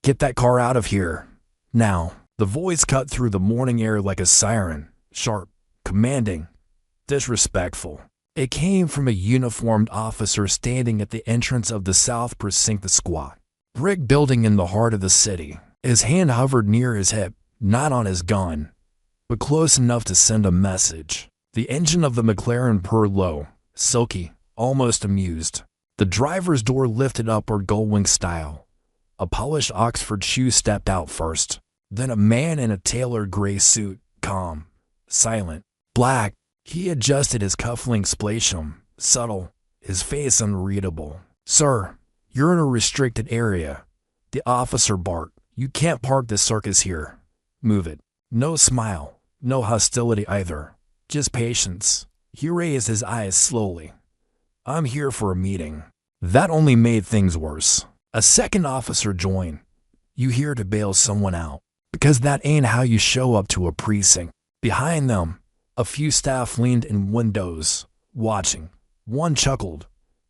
Get that car out of here. Now. The voice cut through the morning air like a siren, sharp, commanding, disrespectful. It came from a uniformed officer standing at the entrance of the South Precinct, the squat brick building in the heart of the city. His hand hovered near his hip, not on his gun, but close enough to send a message. The engine of the McLaren purred low, silky, almost amused. The driver's door lifted upward gullwing style. A polished Oxford shoe stepped out first. Then a man in a tailored gray suit, calm, silent, black. He adjusted his cufflinks splashum, subtle, his face unreadable. "Sir, you're in a restricted area." The officer barked. "You can't park this circus here. Move it." No smile, no hostility either, just patience. He raised his eyes slowly. "I'm here for a meeting." That only made things worse. A second officer joined. "You here to bail someone out? Because that ain't how you show up to a precinct." Behind them, a few staff leaned in windows, watching. One chuckled.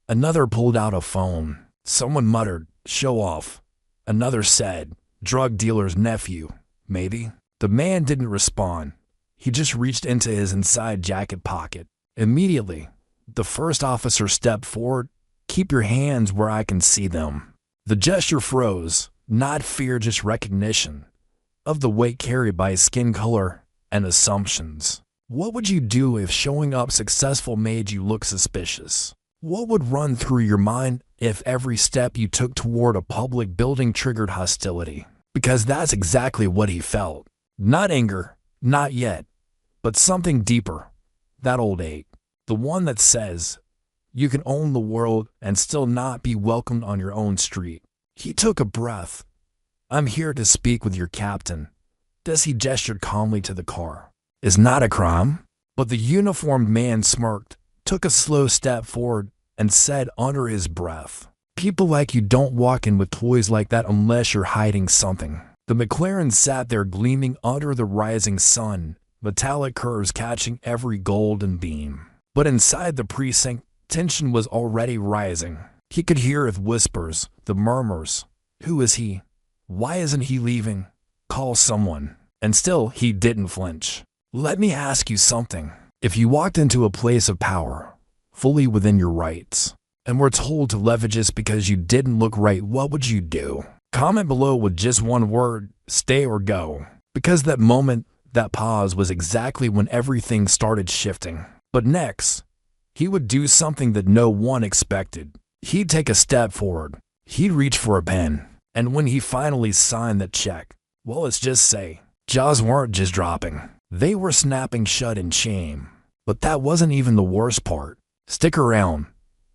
Another pulled out a phone. Someone muttered, "Show off." Another said, "Drug dealer's nephew, maybe." The man didn't respond. He just reached into his inside jacket pocket. Immediately, the first officer stepped forward. "Keep your hands where I can see them." The gesture froze, not fear, just recognition of the weight carried by skin color and assumptions. What would you do if showing up successful made you look suspicious? What would run through your mind if every step you took toward a public building triggered hostility? Because that's exactly what he felt. Not anger, not yet, but something deeper. That old ache. The one that says, you can own the world and still not be welcomed on your own street. He took a breath. "I'm here to speak with your captain." This he gestured calmly to the car. "Is not a crime." But the uniformed man smirked, took a slow step forward, and said under his breath, "People like you don't walk in with toys like that unless you're hiding something." The McLaren sat there gleaming under the rising sun, metallic curves catching every golden beam. But inside the precinct, tension was already rising. He could hear the whispers, the murmurs. Who is he? Why isn't he leaving? Call someone. And still, he didn't flinch. "Let me ask you something. If you walked into a place of power, fully within your rights, and were told to leverage this because you didn't look right, what would you do?" Comment below with just one word, stay or go. Because that moment, that pause was exactly when everything started shifting. But next, he would do something that no one expected. He'd take a step forward. He'd reach for a pen. And when he finally signed the check, well, let's just say, jaws weren't just dropping. They were snapping shut in shame. But that wasn't even the worst part. Stick around,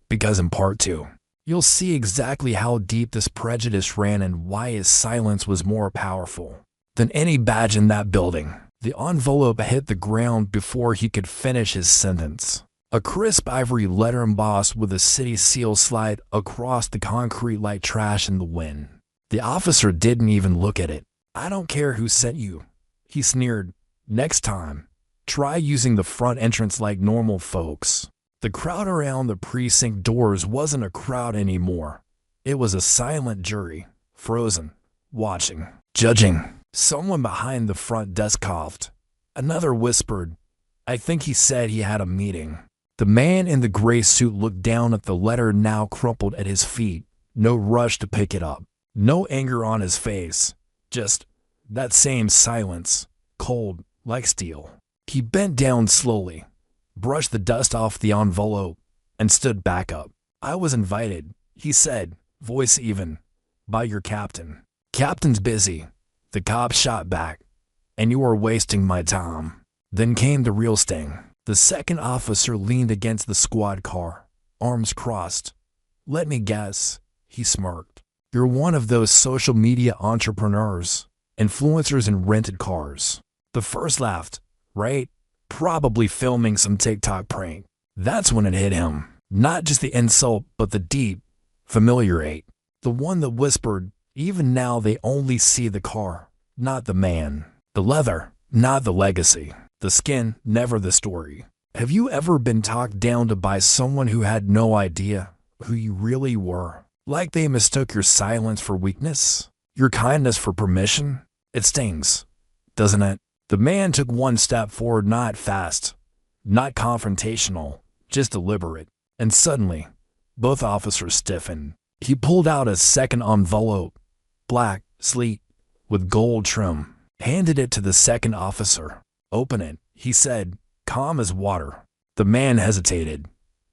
because in part 2, you'll see exactly how deep this prejudice ran and why his silence was more powerful than any badge in that building. The envelope hit the ground before he could finish his sentence. A crisp ivory letter embossed with a city seal slid across the concrete like trash in the wind. The officer didn't even look at it. "I don't care who sent you," he sneered. "Next time, try using the front entrance like normal folks." The crowd around the precinct doors wasn't a crowd anymore. It was a silent jury, frozen, watching, judging. Someone behind the front desk coughed. Another whispered, "I think he said he had a meeting." The man in the gray suit looked down at the letter now crumpled at his feet. No rush to pick it up. No anger on his face. Just that same silence, cold like steel. He bent down slowly, brushed the dust off the envelope, and stood back up. "I was invited," he said, voice even, "by your captain." "Captain's busy," the cop shot back, "and you are wasting my time." Then came the real sting. The second officer leaned against the squad car, arms crossed. "Let me guess," he smirked. "You're one of those social media entrepreneurs, influencers in rented cars." The first laughed. "Right? Probably filming some TikTok prank." That's when it hit him. Not just the insult, but the deep, familiar ache. The one that whispered, even now they only see the car, not the man. The leather, not the legacy. The skin, never the story. Have you ever been talked down to by someone who had no idea who you really were? Like they mistook your silence for weakness? Your kindness for permission? It stings, doesn't it? The man took one step forward, not fast, not confrontational, just deliberate. And suddenly, both officers stiffened. He pulled out a second envelope, black, sleek, with gold trim, handed it to the second officer. "Open it," he said, calm as water. The man hesitated.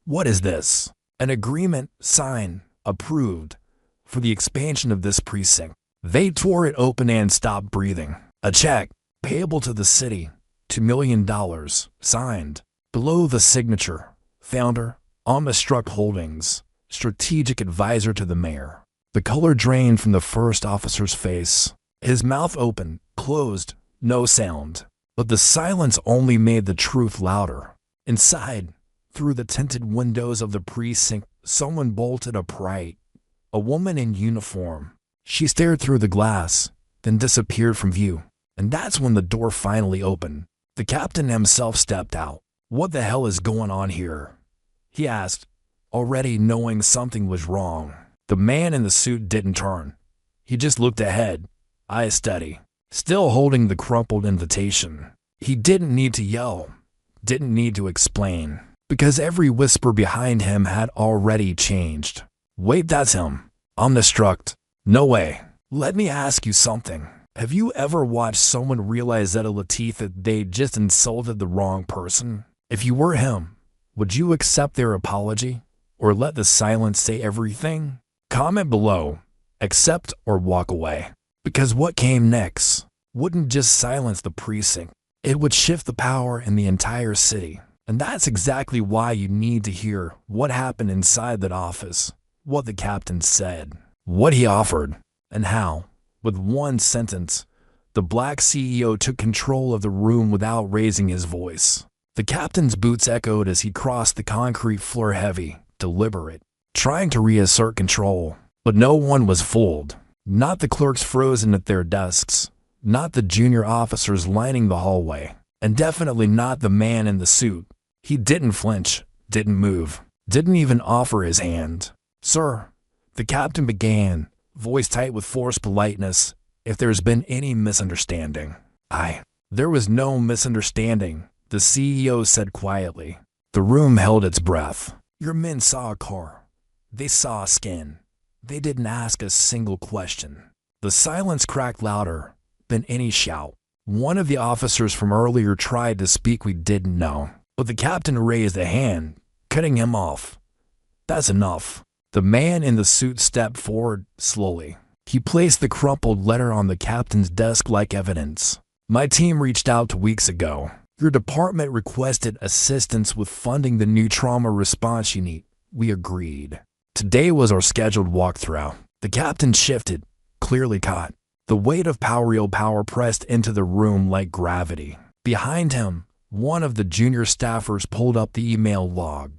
"What is this?" "An agreement, signed, approved, for the expansion of this precinct." They tore it open and stopped breathing. A check, payable to the city, $2 million, signed. Below the signature, founder, Struck Holdings, strategic advisor to the mayor. The color drained from the first officer's face. His mouth opened, closed, no sound. But the silence only made the truth louder. Inside, through the tinted windows of the precinct, someone bolted upright. A woman in uniform. She stared through the glass, then disappeared from view. And that's when the door finally opened. The captain himself stepped out. "What the hell is going on here?" he asked, already knowing something was wrong. The man in the suit didn't turn. He just looked ahead, eyes steady, still holding the crumpled invitation. He didn't need to yell, didn't need to explain, because every whisper behind him had already changed. "Wait, that's him." Struck. "No way. Let me ask you something. Have you ever watched someone realize at a Latif that they just insulted the wrong person? If you were him, would you accept their apology, or let the silence say everything? Comment below, accept or walk away. Because what came next wouldn't just silence the precinct, it would shift the power in the entire city. And that's exactly why you need to hear what happened inside that office, what the captain said, what he offered, and how, with one sentence, the black CEO took control of the room without raising his voice. The captain's boots echoed as he crossed the concrete floor, heavy, deliberate, trying to reassert control. But no one was fooled. Not the clerks frozen at their desks, not the junior officers lining the hallway, and definitely not the man in the suit. He didn't flinch, didn't move, didn't even offer his hand. "Sir," the captain began, voice tight with forced politeness, "if there's been any misunderstanding." There was no misunderstanding, the CEO said quietly. The room held its breath. "Your men saw a car. They saw a skin. They didn't ask a single question." The silence cracked louder than any shout. One of the officers from earlier tried to speak. "We didn't know." But the captain raised a hand, cutting him off. "That's enough." The man in the suit stepped forward slowly. He placed the crumpled letter on the captain's desk like evidence. "My team reached out 2 weeks ago. Your department requested assistance with funding the new trauma response unit. We agreed. Today was our scheduled walkthrough." The captain shifted, clearly caught. The weight of real power pressed into the room like gravity. Behind him, one of the junior staffers pulled up the email log.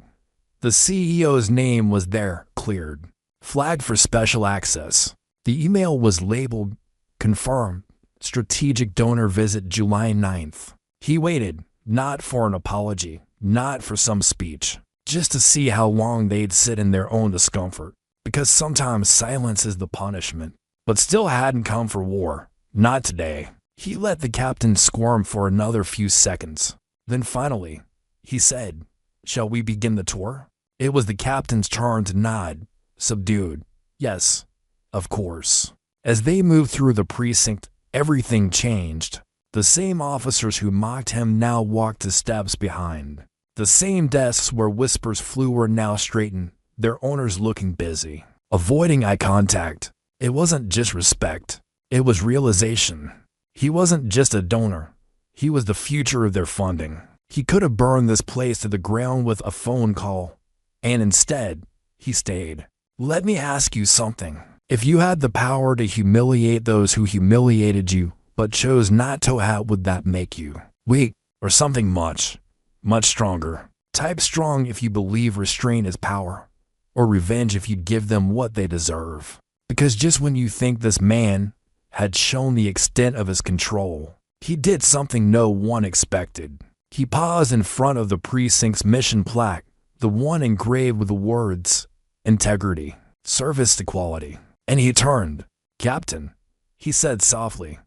The CEO's name was there, cleared, flagged for special access. The email was labeled, "Confirmed, strategic donor visit July 9th. He waited, not for an apology, not for some speech, just to see how long they'd sit in their own discomfort. Because sometimes silence is the punishment. But still hadn't come for war, not today. He let the captain squirm for another few seconds. Then finally, he said, "Shall we begin the tour?" It was the captain's turn to nod, subdued. "Yes, of course." As they moved through the precinct, everything changed. The same officers who mocked him now walked the steps behind. The same desks where whispers flew were now straightened, their owners looking busy, avoiding eye contact. It wasn't just respect, it was realization. He wasn't just a donor, he was the future of their funding. He could have burned this place to the ground with a phone call, and instead, he stayed. "Let me ask you something. If you had the power to humiliate those who humiliated you, but chose not to, how would that make you? Weak, or something much, much stronger? Type strong if you believe restraint is power, or revenge if you give them what they deserve." Because just when you think this man had shown the extent of his control, he did something no one expected. He paused in front of the precinct's mission plaque, the one engraved with the words, "Integrity, Service to Quality." And he turned. "Captain, he said softly.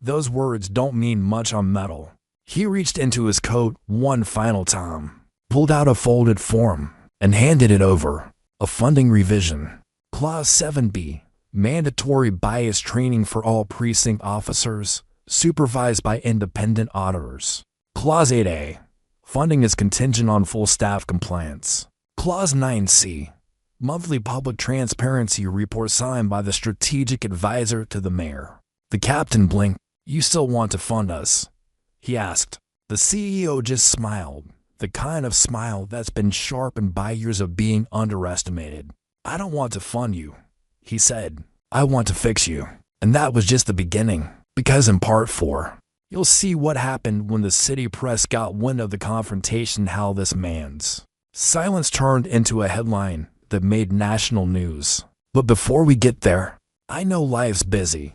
Those words don't mean much on metal. He reached into his coat one final time, pulled out a folded form, and handed it over. A funding revision. Clause 7B. Mandatory bias training for all precinct officers, supervised by independent auditors. Clause 8A. Funding is contingent on full staff compliance. Clause 9C. Monthly public transparency report signed by the strategic advisor to the mayor. The captain blinked. You still want to fund us? He asked. The CEO just smiled, the kind of smile that's been sharpened by years of being underestimated. I don't want to fund you, he said. I want to fix you. And that was just the beginning, because in part 4, you'll see what happened when the city press got wind of the confrontation. How this man's silence turned into a headline that made national news. But before we get there, I know life's busy.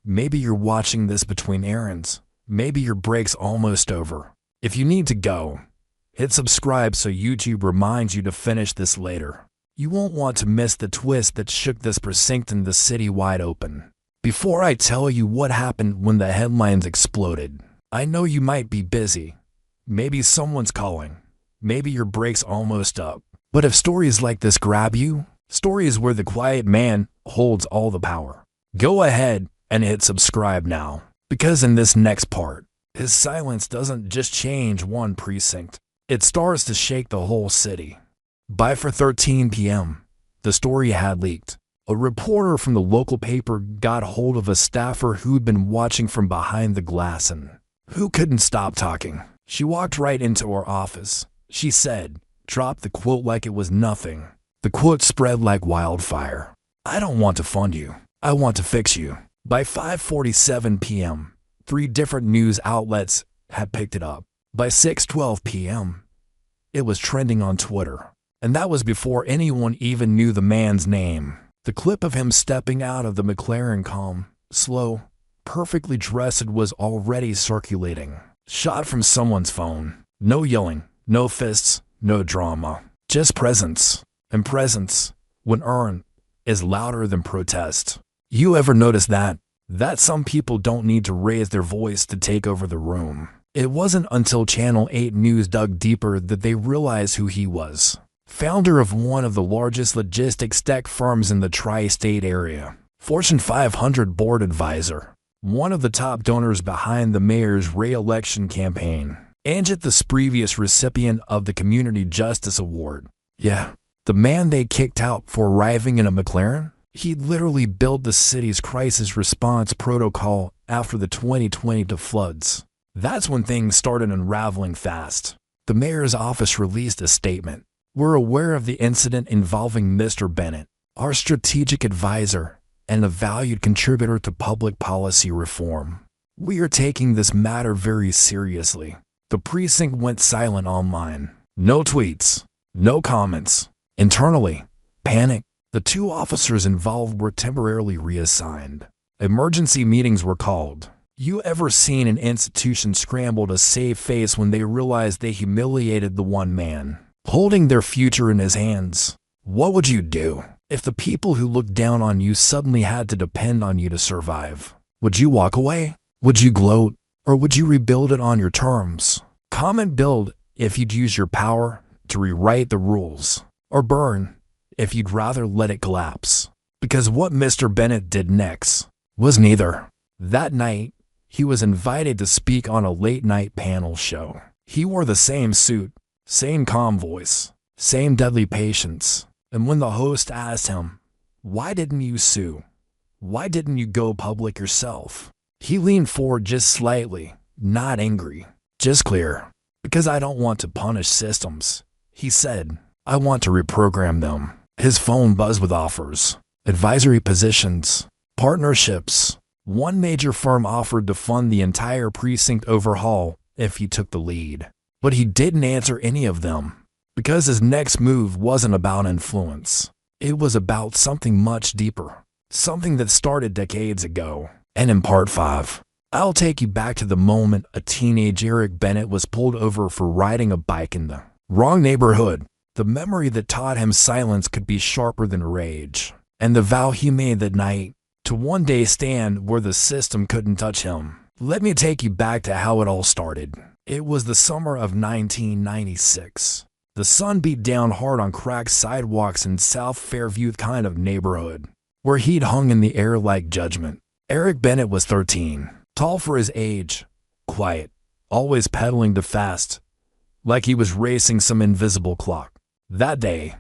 Maybe you're watching this between errands. Maybe your break's almost over. If you need to go, hit subscribe so YouTube reminds you to finish this later. You won't want to miss the twist that shook this precinct and the city wide open. Before I tell you what happened when the headlines exploded, I know you might be busy. Maybe someone's calling. Maybe your break's almost up. But if stories like this grab you, stories where the quiet man holds all the power, go ahead and hit subscribe now. Because in this next part, his silence doesn't just change one precinct. It starts to shake the whole city. By 4:13 p.m., the story had leaked. A reporter from the local paper got hold of a staffer who'd been watching from behind the glass and who couldn't stop talking. She walked right into her office. She said, dropped the quote like it was nothing. The quote spread like wildfire. I don't want to fund you. I want to fix you. By 5:47 p.m., 3 different news outlets had picked it up. By 6:12 p.m., it was trending on Twitter. And that was before anyone even knew the man's name. The clip of him stepping out of the McLaren calm, slow, perfectly dressed was already circulating. Shot from someone's phone. No yelling, no fists, no drama. Just presence. And presence, when earned, is louder than protest. You ever notice that? That some people don't need to raise their voice to take over the room. It wasn't until Channel 8 News dug deeper that they realized who he was. Founder of one of the largest logistics tech firms in the tri-state area. Fortune 500 board advisor. One of the top donors behind the mayor's re-election campaign. And yet the previous recipient of the Community Justice Award. Yeah, the man they kicked out for arriving in a McLaren? He literally built the city's crisis response protocol after the 2020 floods. That's when things started unraveling fast. The mayor's office released a statement. We're aware of the incident involving Mr. Bennett, our strategic advisor, and a valued contributor to public policy reform. We are taking this matter very seriously. The precinct went silent online. No tweets, no comments. Internally, panic. The 2 officers involved were temporarily reassigned. Emergency meetings were called. You ever seen an institution scramble to save face when they realized they humiliated the one man, holding their future in his hands? What would you do if the people who looked down on you suddenly had to depend on you to survive? Would you walk away? Would you gloat? Or would you rebuild it on your terms? Comment build if you'd use your power to rewrite the rules. Or burn if you'd rather let it collapse. Because what Mr. Bennett did next was neither. That night, he was invited to speak on a late-night panel show. He wore the same suit, same calm voice, same deadly patience. And when the host asked him, why didn't you sue? Why didn't you go public yourself? He leaned forward just slightly, not angry, just clear. Because I don't want to punish systems, he said. I want to reprogram them. His phone buzzed with offers, advisory positions, partnerships. One major firm offered to fund the entire precinct overhaul if he took the lead. But he didn't answer any of them, because his next move wasn't about influence. It was about something much deeper, something that started decades ago. And in part 5, I'll take you back to the moment a teenage Eric Bennett was pulled over for riding a bike in the wrong neighborhood. The memory that taught him silence could be sharper than rage. And the vow he made that night to one day stand where the system couldn't touch him. Let me take you back to how it all started. It was the summer of 1996. The sun beat down hard on cracked sidewalks in South Fairview kind of neighborhood, where he'd hung in the air like judgment. Eric Bennett was 13, tall for his age, quiet, always pedaling too fast, like he was racing some invisible clock. That day,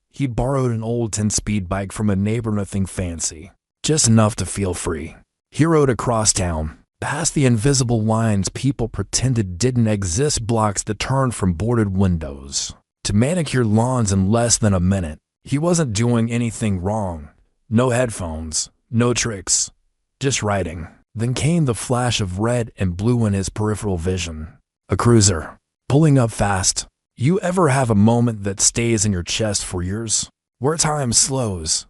he borrowed an old 10-speed bike from a neighbor, nothing fancy, just enough to feel free. He rode across town, past the invisible lines people pretended didn't exist, blocks that turned from boarded windows to manicured lawns in less than a minute. He wasn't doing anything wrong. No headphones, no tricks, just riding. Then came the flash of red and blue in his peripheral vision. A cruiser, pulling up fast. You ever have a moment that stays in your chest for years, where time slows,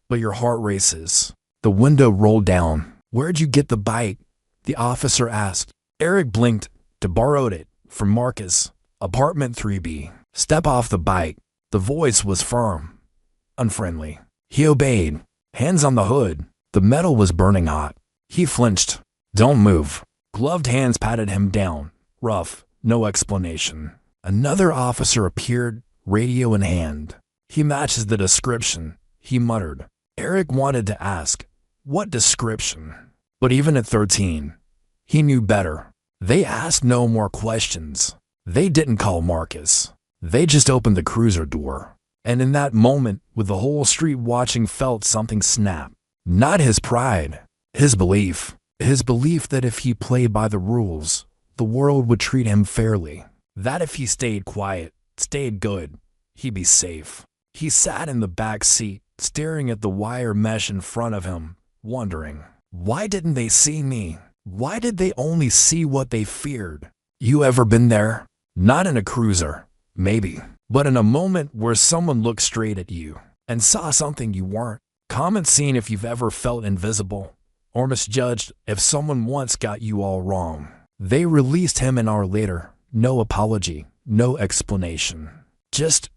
but your heart races? The window rolled down. "Where'd you get the bike?" the officer asked. Eric blinked. "To borrowed it from Marcus, apartment 3B. Step off the bike." The voice was firm, unfriendly. He obeyed, hands on the hood. The metal was burning hot. He flinched. "Don't move." Gloved hands patted him down, rough, no explanation. Another officer appeared, radio in hand. "He matches the description," he muttered. Eric wanted to ask, "What description?" But even at 13, he knew better. They asked no more questions. They didn't call Marcus. They just opened the cruiser door. And in that moment, with the whole street watching, felt something snap. Not his pride, his belief. His belief that if he played by the rules, the world would treat him fairly. That if he stayed quiet, stayed good, he'd be safe. He sat in the back seat, staring at the wire mesh in front of him, wondering, why didn't they see me? Why did they only see what they feared? You ever been there? Not in a cruiser, maybe, but in a moment where someone looked straight at you and saw something you weren't. Common scene if you've ever felt invisible or misjudged. If someone once got you all wrong, they released him an hour later. No apology, no explanation. Just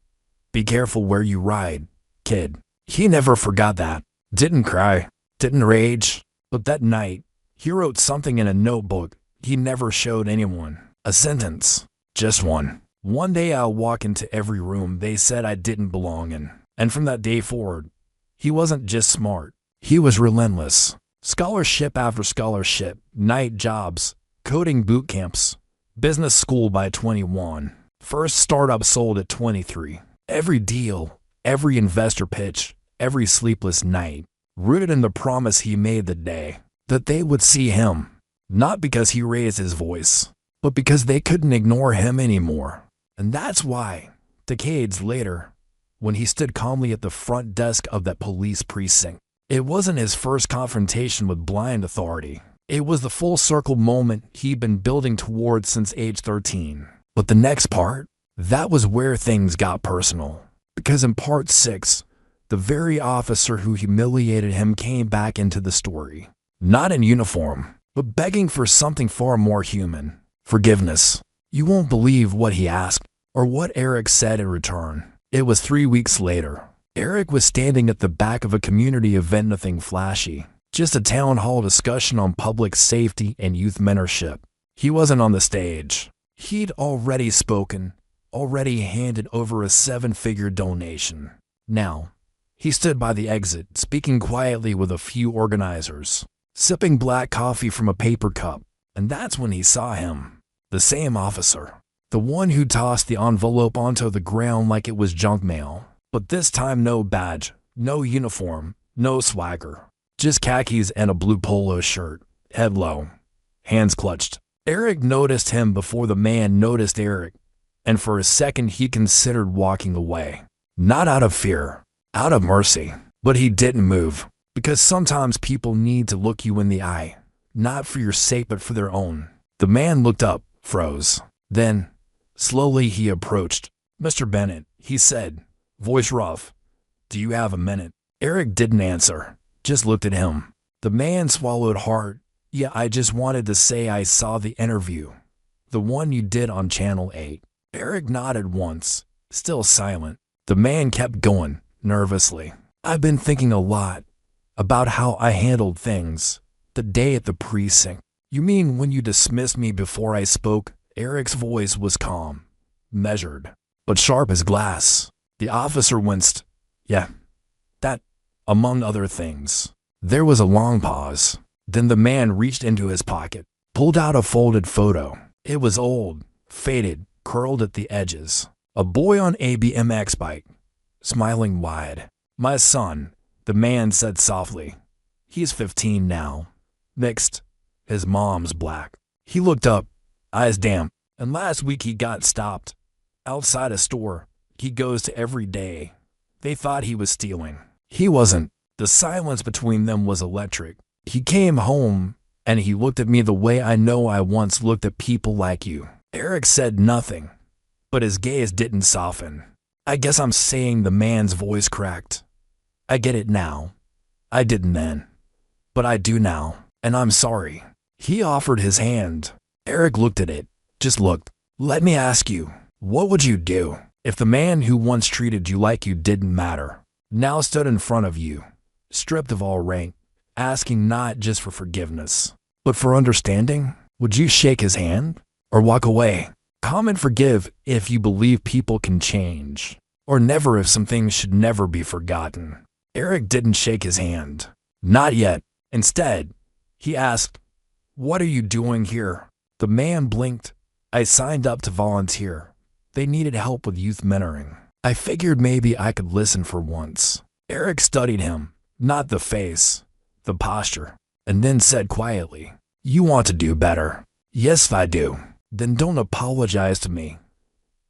be careful where you ride, kid. He never forgot that. Didn't cry, didn't rage, but that night, he wrote something in a notebook he never showed anyone. A sentence, just one. "One day I'll walk into every room they said I didn't belong in." And from that day forward, he wasn't just smart, he was relentless. Scholarship after scholarship, night jobs, coding boot camps, business school by 21. First startup sold at 23. Every deal, every investor pitch, every sleepless night, rooted in the promise he made the day that they would see him. Not because he raised his voice, but because they couldn't ignore him anymore. And that's why, decades later, when he stood calmly at the front desk of that police precinct, it wasn't his first confrontation with blind authority. It was the full circle moment he'd been building towards since age 13. But the next part, that was where things got personal. Because in part 6, the very officer who humiliated him came back into the story. Not in uniform, but begging for something far more human. Forgiveness. You won't believe what he asked, or what Eric said in return. It was 3 weeks later. Eric was standing at the back of a community event, nothing flashy. Just a town hall discussion on public safety and youth mentorship. He wasn't on the stage. He'd already spoken, already handed over a 7-figure donation. Now, he stood by the exit, speaking quietly with a few organizers, sipping black coffee from a paper cup. And that's when he saw him. The same officer. The one who tossed the envelope onto the ground like it was junk mail. But this time no badge, no uniform, no swagger. Just khakis and a blue polo shirt, head low, hands clutched. Eric noticed him before the man noticed Eric, and for a second he considered walking away. Not out of fear, out of mercy. But he didn't move, because sometimes people need to look you in the eye, not for your sake but for their own. The man looked up, froze. Then, slowly he approached. "Mr. Bennett," he said, voice rough, "do you have a minute?" Eric didn't answer, just looked at him. The man swallowed hard. "Yeah, I just wanted to say I saw the interview. The one you did on Channel 8. Eric nodded once, still silent. The man kept going, nervously. "I've been thinking a lot about how I handled things the day at the precinct. You mean when you dismissed me before I spoke? Eric's voice was calm, measured, but sharp as glass. The officer winced. Yeah, that, among other things. There was a long pause. Then the man reached into his pocket, pulled out a folded photo. It was old, faded, curled at the edges. A boy on a BMX bike, smiling wide. My son, the man said softly. He's 15 now. Mixed. His mom's black. He looked up, eyes damp, and last week he got stopped. Outside a store he goes to every day. They thought he was stealing. He wasn't. The silence between them was electric. He came home, and he looked at me the way I know I once looked at people like you. Eric said nothing, but his gaze didn't soften. I guess I'm saying, the man's voice cracked. I get it now. I didn't then, but I do now, and I'm sorry. He offered his hand. Eric looked at it, just looked. Let me ask you, what would you do if the man who once treated you like you didn't matter now stood in front of you, stripped of all rank, asking not just for forgiveness, but for understanding? Would you shake his hand or walk away? Come and forgive if you believe people can change, or never if some things should never be forgotten. Eric didn't shake his hand. Not yet. Instead, he asked, "What are you doing here?" The man blinked. I signed up to volunteer. They needed help with youth mentoring. I figured maybe I could listen for once. Eric studied him, not the face, the posture, and then said quietly, "You want to do better." "Yes, I do." "Then don't apologize to me.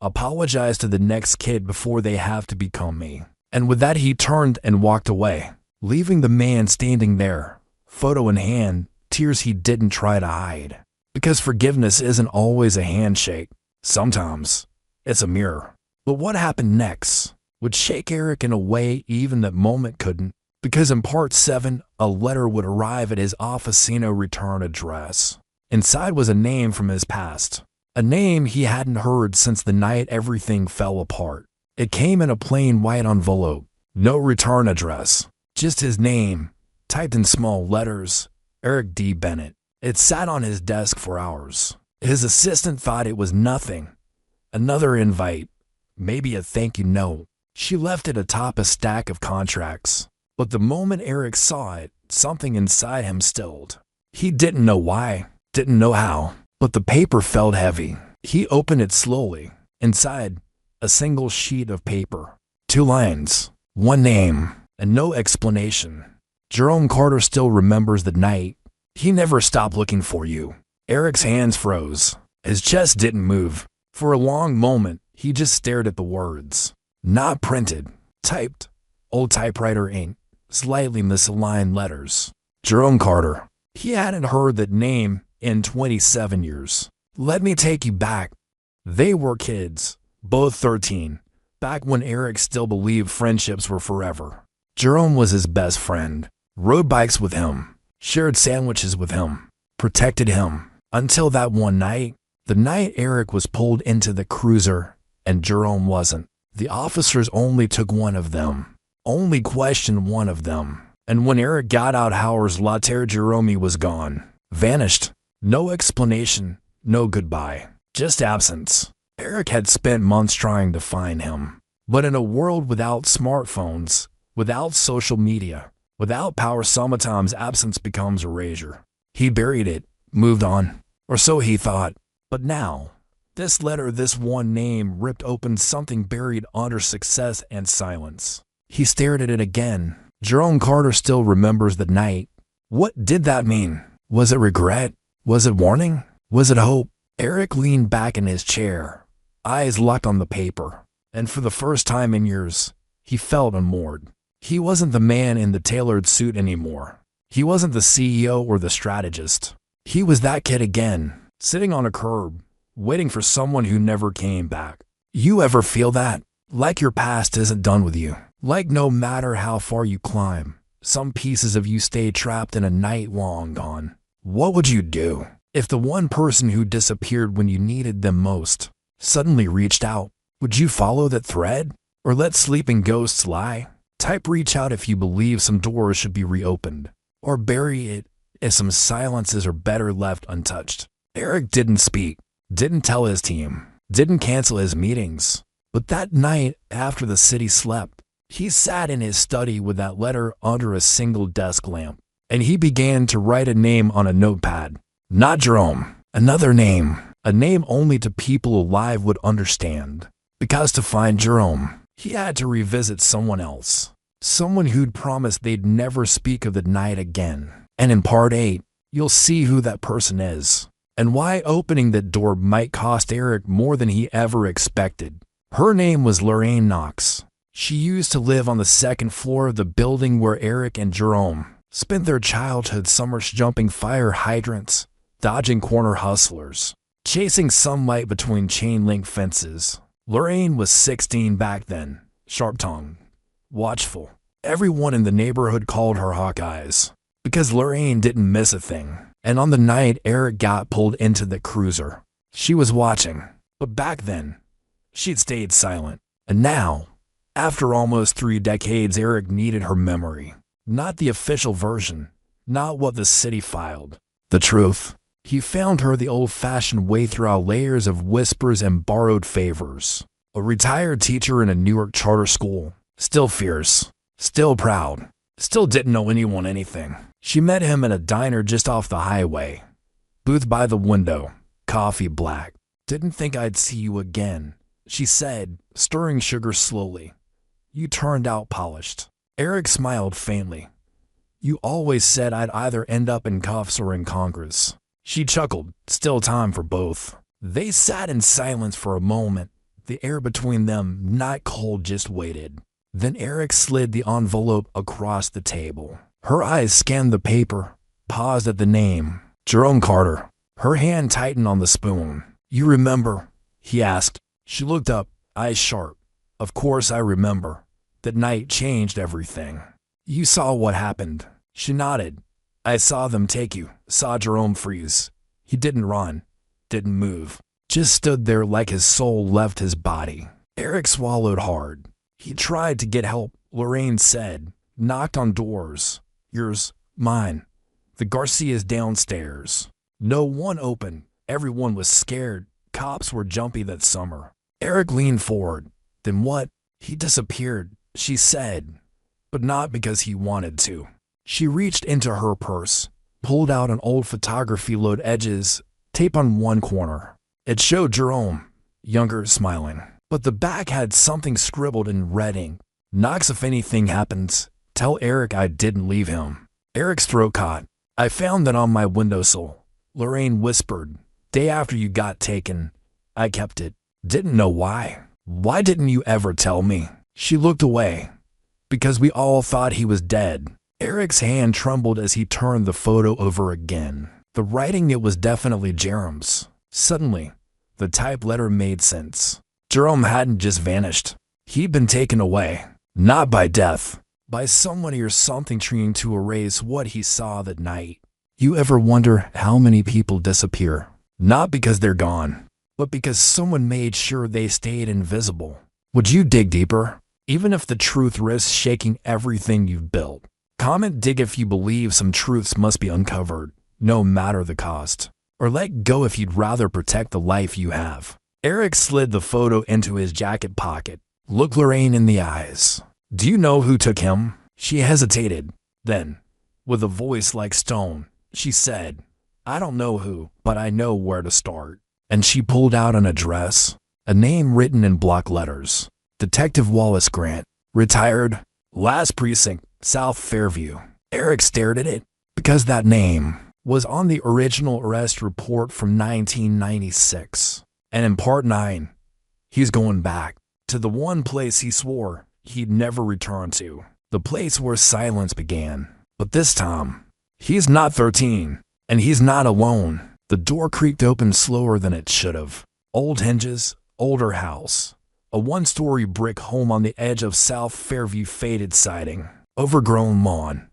Apologize to the next kid before they have to become me." And with that he turned and walked away, leaving the man standing there, photo in hand, tears he didn't try to hide. Because forgiveness isn't always a handshake. Sometimes it's a mirror. But what happened next would shake Eric in a way even that moment couldn't. Because in part 7, a letter would arrive at his officino return address. Inside was a name from his past, a name he hadn't heard since the night everything fell apart. It came in a plain white envelope, no return address, just his name, typed in small letters, Eric D. Bennett. It sat on his desk for hours. His assistant thought it was nothing. Another invite, maybe a thank you note. She left it atop a stack of contracts. But the moment Eric saw it, something inside him stilled. He didn't know why, didn't know how, but the paper felt heavy. He opened it slowly. Inside, a single sheet of paper. 2 lines, 1 name, and no explanation. Jerome Carter still remembers the night. He never stopped looking for you. Eric's hands froze. His chest didn't move. For a long moment, he just stared at the words. Not printed, typed, old typewriter ink, slightly misaligned letters. Jerome Carter. He hadn't heard that name in 27 years. Let me take you back. They were kids, both 13, back when Eric still believed friendships were forever. Jerome was his best friend, rode bikes with him, shared sandwiches with him, protected him, until that one night, the night Eric was pulled into the cruiser and Jerome wasn't. The officers only took one of them, only questioned one of them, and when Eric got out hours later, Jerome was gone, vanished. No explanation, no goodbye, just absence. Eric had spent months trying to find him, but in a world without smartphones, without social media, without power, sometimes absence becomes erasure. He buried it, moved on, or so he thought. But now, this letter, this one name, ripped open something buried under success and silence. He stared at it again. Jerome Carter still remembers the night. What did that mean? Was it regret? Was it warning? Was it hope? Eric leaned back in his chair, eyes locked on the paper, and for the first time in years, he felt unmoored. He wasn't the man in the tailored suit anymore. He wasn't the CEO or the strategist. He was that kid again, sitting on a curb, waiting for someone who never came back. You ever feel that? Like your past isn't done with you. Like no matter how far you climb, some pieces of you stay trapped in a night long gone. What would you do if the one person who disappeared when you needed them most suddenly reached out? Would you follow that thread or let sleeping ghosts lie? Type reach out if you believe some doors should be reopened, or bury it if some silences are better left untouched. Eric didn't speak, didn't tell his team, didn't cancel his meetings. But that night, after the city slept, he sat in his study with that letter under a single desk lamp, and he began to write a name on a notepad. Not Jerome, another name, a name only to people alive would understand. Because to find Jerome, he had to revisit someone else, someone who'd promised they'd never speak of the night again. And in part 8, you'll see who that person is, and why opening that door might cost Eric more than he ever expected. Her name was Lorraine Knox. She used to live on the second floor of the building where Eric and Jerome spent their childhood summers jumping fire hydrants, dodging corner hustlers, chasing sunlight between chain-link fences. Lorraine was 16 back then, sharp-tongued, watchful. Everyone in the neighborhood called her Hawkeyes, because Lorraine didn't miss a thing. And on the night Eric got pulled into the cruiser, she was watching. But back then, she'd stayed silent. And now, after almost 3 decades, Eric needed her memory. Not the official version, not what the city filed. The truth. He found her the old-fashioned way through layers of whispers and borrowed favors. A retired teacher in a Newark charter school, still fierce, still proud, still didn't know anyone anything. She met him at a diner just off the highway. Booth by the window, coffee black. Didn't think I'd see you again, she said, stirring sugar slowly. You turned out polished. Eric smiled faintly. You always said I'd either end up in cuffs or in Congress. She chuckled, still time for both. They sat in silence for a moment, the air between them not cold, just waited. Then Eric slid the envelope across the table. Her eyes scanned the paper, paused at the name, Jerome Carter. Her hand tightened on the spoon. You remember? He asked. She looked up, eyes sharp. Of course I remember. That night changed everything. You saw what happened. She nodded. I saw them take you, saw Jerome freeze. He didn't run, didn't move, just stood there like his soul left his body. Eric swallowed hard. He tried to get help, Lorraine said, knocked on doors. Yours, mine. The Garcias downstairs. No one opened. Everyone was scared. Cops were jumpy that summer. Eric leaned forward. Then what? He disappeared, she said, but not because he wanted to. She reached into her purse, pulled out an old photography load edges, tape on one corner. It showed Jerome, younger, smiling. But the back had something scribbled in red ink. Knox, if anything happens, tell Eric I didn't leave him. Eric's throat caught. I found that on my windowsill. Lorraine whispered. Day after you got taken, I kept it. Didn't know why. Why didn't you ever tell me? She looked away. Because we all thought he was dead. Eric's hand trembled as he turned the photo over again. The writing, it was definitely Jerome's. Suddenly, the typed letter made sense. Jerome hadn't just vanished. He'd been taken away. Not by death. By somebody or something trying to erase what he saw that night. You ever wonder how many people disappear? Not because they're gone, but because someone made sure they stayed invisible. Would you dig deeper? Even if the truth risks shaking everything you've built. Comment dig if you believe some truths must be uncovered, no matter the cost. Or let go if you'd rather protect the life you have. Eric slid the photo into his jacket pocket. Looked Lorraine in the eyes. Do you know who took him? She hesitated. Then, with a voice like stone, she said, I don't know who, but I know where to start. And she pulled out an address, a name written in block letters. Detective Wallace Grant, retired, last precinct, South Fairview. Eric stared at it, because that name was on the original arrest report from 1996. And in part 9, he's going back to the one place he swore he'd never return to. The place where silence began. But this time, he's not 13, and he's not alone. The door creaked open slower than it should have. Old hinges, older house. A one-story brick home on the edge of South Fairview faded siding. Overgrown lawn,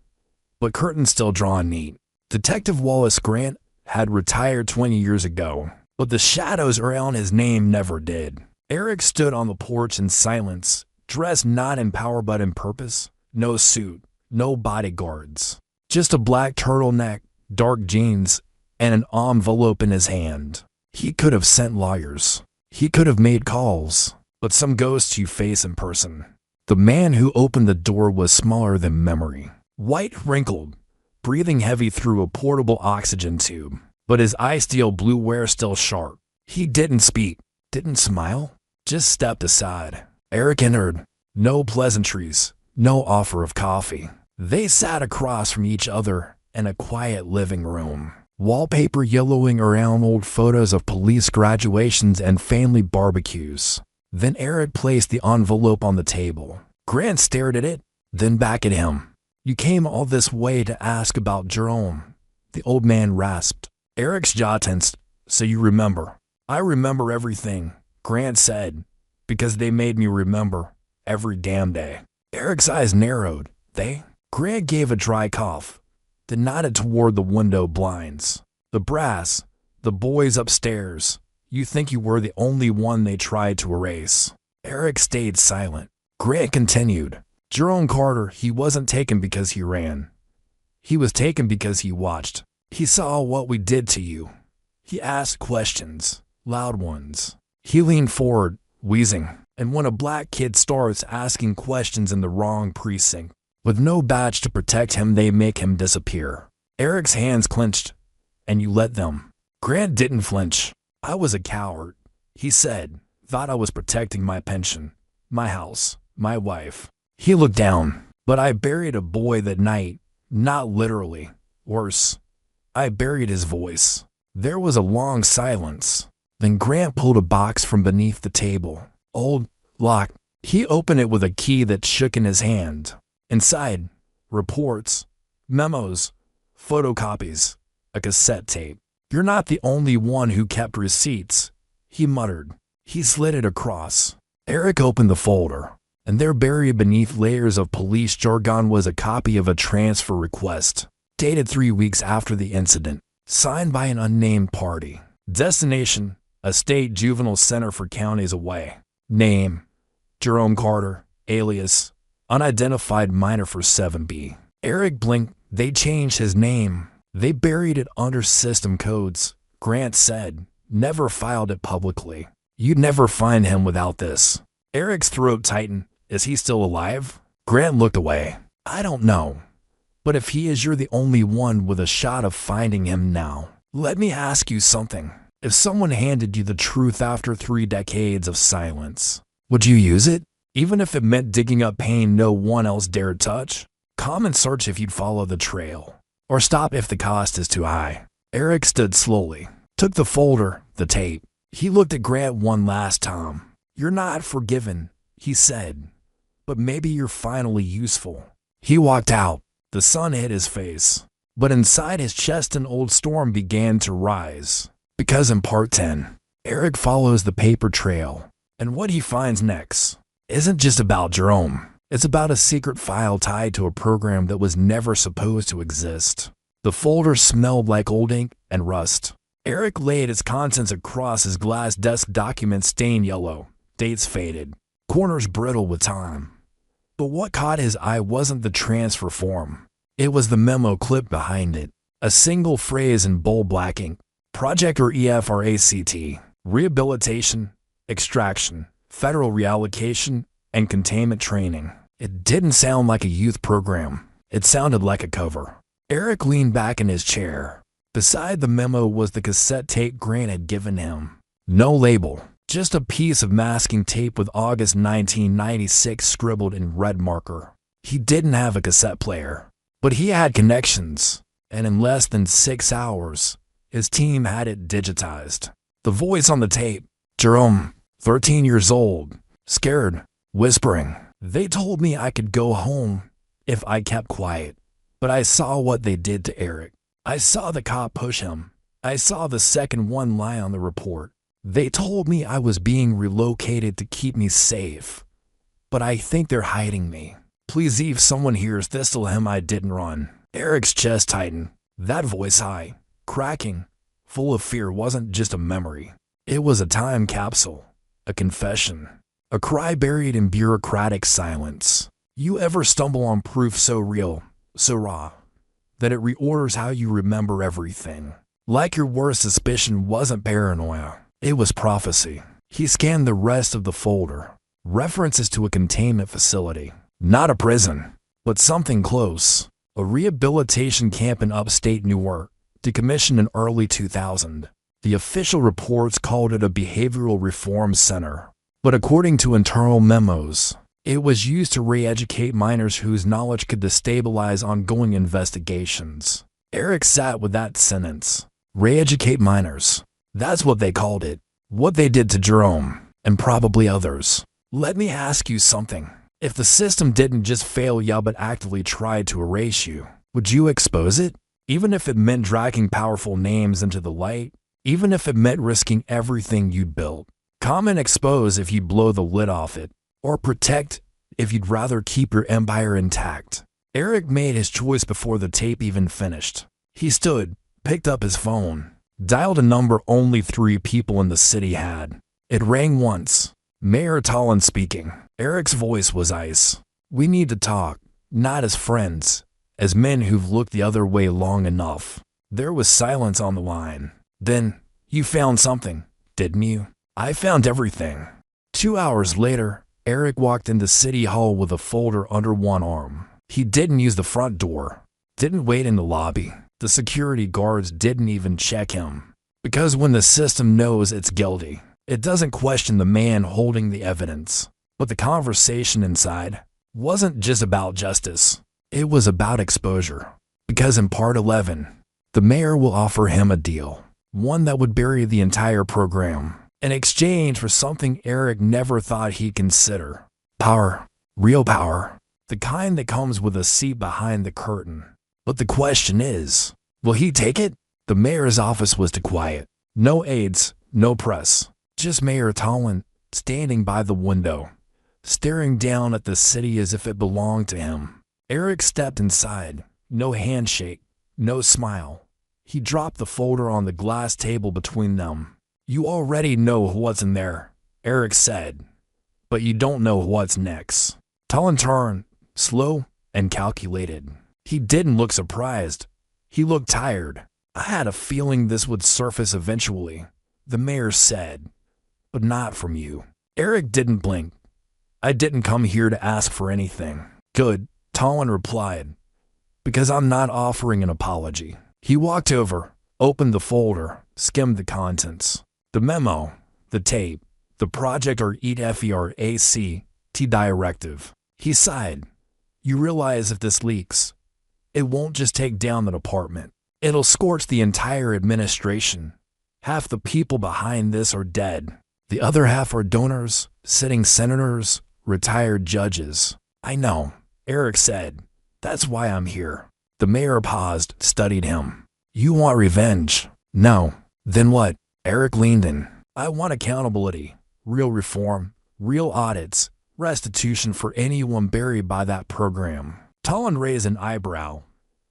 but curtains still drawn neat. Detective Wallace Grant had retired 20 years ago, but the shadows around his name never did. Eric stood on the porch in silence, dressed not in power but in purpose. No suit, no bodyguards. Just a black turtleneck, dark jeans, and an envelope in his hand. He could have sent lawyers. He could have made calls. But some ghosts you face in person. The man who opened the door was smaller than memory. White, wrinkled, breathing heavy through a portable oxygen tube. But his eye-steel blue were still sharp. He didn't speak, didn't smile, just stepped aside. Eric entered. No pleasantries, no offer of coffee. They sat across from each other in a quiet living room. Wallpaper yellowing around old photos of police graduations and family barbecues. Then Eric placed the envelope on the table. Grant stared at it, then back at him. "You came all this way to ask about Jerome," the old man rasped. Eric's jaw tensed. "So you remember." "I remember everything," Grant said, "because they made me remember every damn day." Eric's eyes narrowed. "They?" Grant gave a dry cough, then nodded toward the window blinds. "The brass, the boys upstairs. You think you were the only one they tried to erase." Eric stayed silent. Grant continued. "Jerome Carter, he wasn't taken because he ran. He was taken because he watched. He saw what we did to you. He asked questions, loud ones. He leaned forward, wheezing. And when a black kid starts asking questions in the wrong precinct, with no badge to protect him, they make him disappear." Eric's hands clenched. "And you let them?" Grant didn't flinch. "I was a coward," he said. "Thought I was protecting my pension, my house, my wife." He looked down. "But I buried a boy that night, not literally. Worse, I buried his voice." There was a long silence. Then Grant pulled a box from beneath the table. Old, locked. He opened it with a key that shook in his hand. Inside, reports, memos, photocopies, a cassette tape. "You're not the only one who kept receipts," he muttered. He slid it across. Eric opened the folder, and there buried beneath layers of police jargon was a copy of a transfer request, dated 3 weeks after the incident, signed by an unnamed party. Destination, a state juvenile center for counties away. Name, Jerome Carter, alias, unidentified minor for 7B. Eric blinked. They changed his name. They buried it under system codes, Grant said. Never filed it publicly. You'd never find him without this. Eric's throat tightened. Is he still alive? Grant looked away. I don't know. But if he is, you're the only one with a shot of finding him now. Let me ask you something. If someone handed you the truth after 3 decades of silence, would you use it? Even if it meant digging up pain no one else dared touch? Come and search if you'd follow the trail. Or stop if the cost is too high. Eric stood slowly, took the folder, the tape. He looked at Grant one last time. You're not forgiven, he said, but maybe you're finally useful. He walked out. The sun hit his face, but inside his chest an old storm began to rise. Because in part 10, Eric follows the paper trail, and what he finds next isn't just about Jerome. It's about a secret file tied to a program that was never supposed to exist. The folder smelled like old ink and rust. Eric laid its contents across his glass desk, documents stained yellow, dates faded, corners brittle with time. But what caught his eye wasn't the transfer form. It was the memo clip behind it. A single phrase in bold black ink. Project or EFRACT. Rehabilitation, extraction, federal reallocation, and containment training. It didn't sound like a youth program. It sounded like a cover. Eric leaned back in his chair. Beside the memo was the cassette tape Grant had given him. No label, just a piece of masking tape with August 1996 scribbled in red marker. He didn't have a cassette player, but he had connections, and in less than 6 hours, his team had it digitized. The voice on the tape, Jerome, 13 years old, scared, whispering. They told me I could go home if I kept quiet, but I saw what they did to Eric. I saw the cop push him. I saw the second one lie on the report. They told me I was being relocated to keep me safe, but I think they're hiding me. Please, if someone hears this, tell him I didn't run. Eric's chest tightened. That voice high, cracking, full of fear wasn't just a memory. It was a time capsule, a confession, a cry buried in bureaucratic silence. You ever stumble on proof so real, so raw, that it reorders how you remember everything? Like your worst suspicion wasn't paranoia, it was prophecy. He scanned the rest of the folder. References to a containment facility. Not a prison, but something close. A rehabilitation camp in upstate New York, decommissioned in early 2000. The official reports called it a behavioral reform center. But according to internal memos, it was used to re-educate minors whose knowledge could destabilize ongoing investigations. Eric sat with that sentence. Re-educate minors. That's what they called it. What they did to Jerome, and probably others. Let me ask you something. If the system didn't just fail you but actively tried to erase you, would you expose it? Even if it meant dragging powerful names into the light? Even if it meant risking everything you'd built? Comment expose if you'd blow the lid off it, or protect if you'd rather keep your empire intact. Eric made his choice before the tape even finished. He stood, picked up his phone, dialed a number only 3 people in the city had. It rang once. Mayor Tallon speaking. Eric's voice was ice. We need to talk, not as friends, as men who've looked the other way long enough. There was silence on the line. Then, you found something, didn't you? I found everything. 2 hours later, Eric walked into City Hall with a folder under one arm. He didn't use the front door, didn't wait in the lobby. The security guards didn't even check him. Because when the system knows it's guilty, it doesn't question the man holding the evidence. But the conversation inside wasn't just about justice. It was about exposure. Because in Part 11, the mayor will offer him a deal. One that would bury the entire program. In exchange for something Eric never thought he'd consider. Power. Real power. The kind that comes with a seat behind the curtain. But the question is, will he take it? The mayor's office was too quiet. No aides, no press. Just Mayor Tallon standing by the window, staring down at the city as if it belonged to him. Eric stepped inside. No handshake, no smile. He dropped the folder on the glass table between them. You already know what's in there, Eric said, but you don't know what's next. Tallon turned, slow and calculated. He didn't look surprised. He looked tired. I had a feeling this would surface eventually, the mayor said, but not from you. Eric didn't blink. I didn't come here to ask for anything. Good, Tallon replied, because I'm not offering an apology. He walked over, opened the folder, skimmed the contents. The memo, the tape, the project or EFERACT directive. He sighed. You realize if this leaks, it won't just take down the department. It'll scorch the entire administration. Half the people behind this are dead. The other half are donors, sitting senators, retired judges. I know, Eric said. That's why I'm here. The mayor paused, studied him. You want revenge? No. Then what? Eric leaned in. I want accountability, real reform, real audits, restitution for anyone buried by that program. Tallon raised an eyebrow.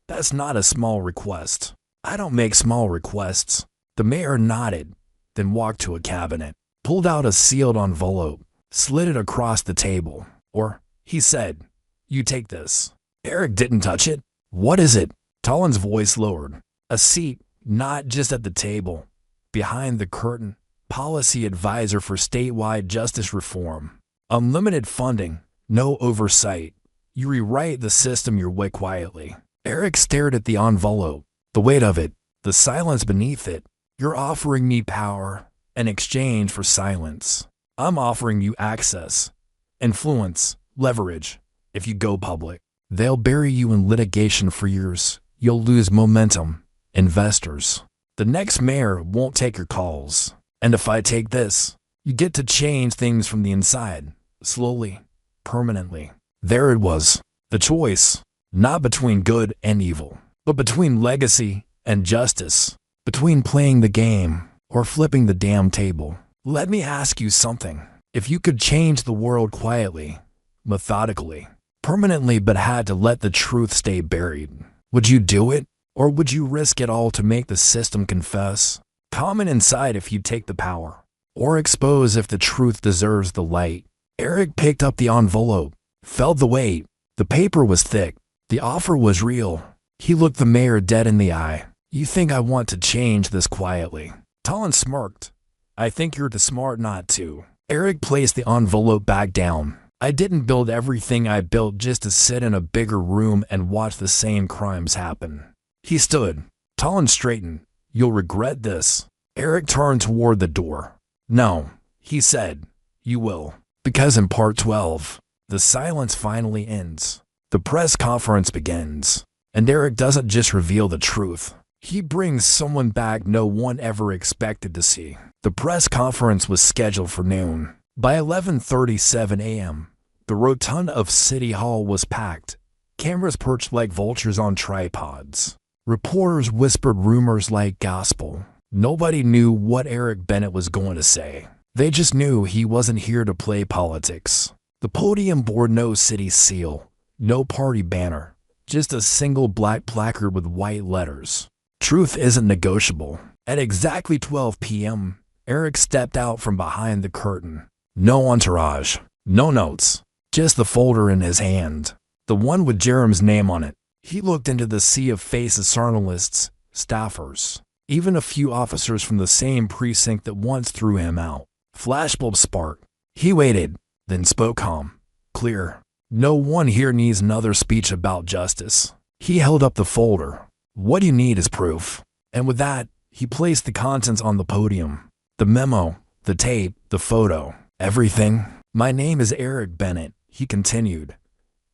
That's not a small request. I don't make small requests. The mayor nodded, then walked to a cabinet, pulled out a sealed envelope, slid it across the table. Or, he said, you take this. Eric didn't touch it. What is it? Tallon's voice lowered. A seat, not just at the table. Behind the curtain, policy advisor for statewide justice reform. Unlimited funding, no oversight. You rewrite the system your way quietly. Eric stared at the envelope, the weight of it, the silence beneath it. You're offering me power in exchange for silence. I'm offering you access, influence, leverage. If you go public, they'll bury you in litigation for years. You'll lose momentum, investors. The next mayor won't take your calls. And if I take this, you get to change things from the inside, slowly, permanently. There it was, the choice, not between good and evil, but between legacy and justice, between playing the game or flipping the damn table. Let me ask you something. If you could change the world quietly, methodically, permanently, but had to let the truth stay buried, would you do it? Or would you risk it all to make the system confess? Comment inside if you take the power, or expose if the truth deserves the light. Eric picked up the envelope, felt the weight, The paper was thick. The offer was real. He looked the mayor dead in the eye. "You think I want to change this quietly?" Talon smirked. "I think you're too smart not to." Eric placed the envelope back down. "I didn't build everything I built just to sit in a bigger room and watch the same crimes happen." He stood. Talon straightened. "You'll regret this." Eric turned toward the door. "No," he said. "You will. Because in part 12, the silence finally ends. The press conference begins. And Eric doesn't just reveal the truth. He brings someone back no one ever expected to see." The press conference was scheduled for noon. By 11:37 a.m., the rotunda of City Hall was packed. Cameras perched like vultures on tripods. Reporters whispered rumors like gospel. Nobody knew what Eric Bennett was going to say. They just knew he wasn't here to play politics. The podium bore no city seal, no party banner, just a single black placard with white letters. "Truth isn't negotiable." At exactly 12 p.m., Eric stepped out from behind the curtain. No entourage, no notes, just the folder in his hand, the one with Jerem's name on it. He looked into the sea of faces, journalists, staffers, even a few officers from the same precinct that once threw him out. Flashbulbs sparked. He waited, then spoke calm, clear. "No one here needs another speech about justice." He held up the folder. "What you need is proof." And with that, he placed the contents on the podium. The memo, the tape, the photo, everything. "My name is Eric Bennett," he continued.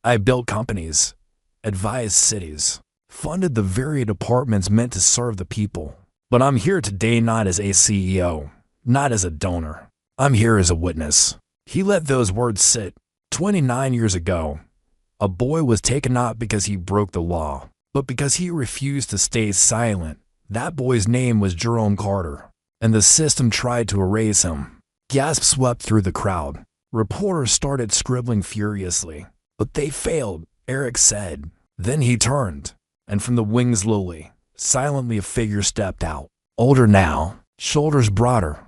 "I built companies, advised cities, funded the very departments meant to serve the people. But I'm here today not as a CEO, not as a donor. I'm here as a witness." He let those words sit. 29 years ago, a boy was taken not because he broke the law, but because he refused to stay silent. That boy's name was Jerome Carter, and the system tried to erase him. Gasps swept through the crowd. Reporters started scribbling furiously. "But they failed," Eric said. Then he turned, and from the wings slowly, silently a figure stepped out. Older now, shoulders broader,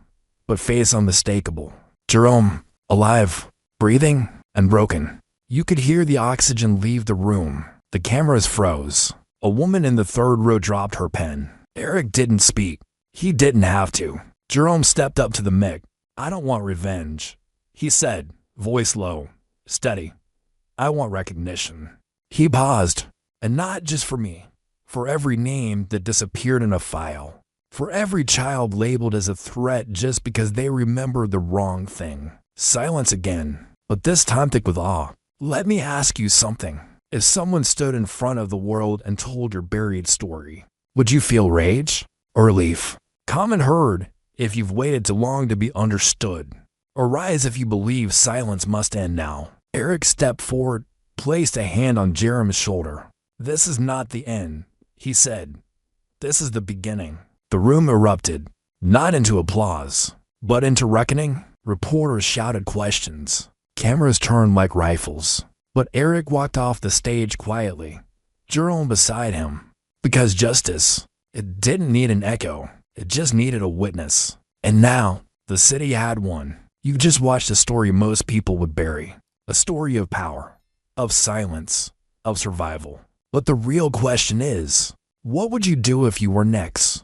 but face unmistakable. Jerome, alive, breathing, and broken. You could hear the oxygen leave the room. The cameras froze. A woman in the third row dropped her pen. Eric didn't speak. He didn't have to. Jerome stepped up to the mic. "I don't want revenge," he said, voice low, steady. "I want recognition." He paused, and not just for me, for every name that disappeared in a file, for every child labeled as a threat just because they remembered the wrong thing. Silence again, but this time thick with awe. "Let me ask you something. If someone stood in front of the world and told your buried story, would you feel rage or relief? Come and heard if you've waited too long to be understood, or rise if you believe silence must end now." Eric stepped forward, placed a hand on Jerem's shoulder. "This is not the end," he said. "This is the beginning." The room erupted, not into applause, but into reckoning. Reporters shouted questions. Cameras turned like rifles. But Eric walked off the stage quietly, Jerome beside him. Because justice, it didn't need an echo. It just needed a witness. And now, the city had one. You just watched a story most people would bury. A story of power, of silence, of survival. But the real question is, what would you do if you were next?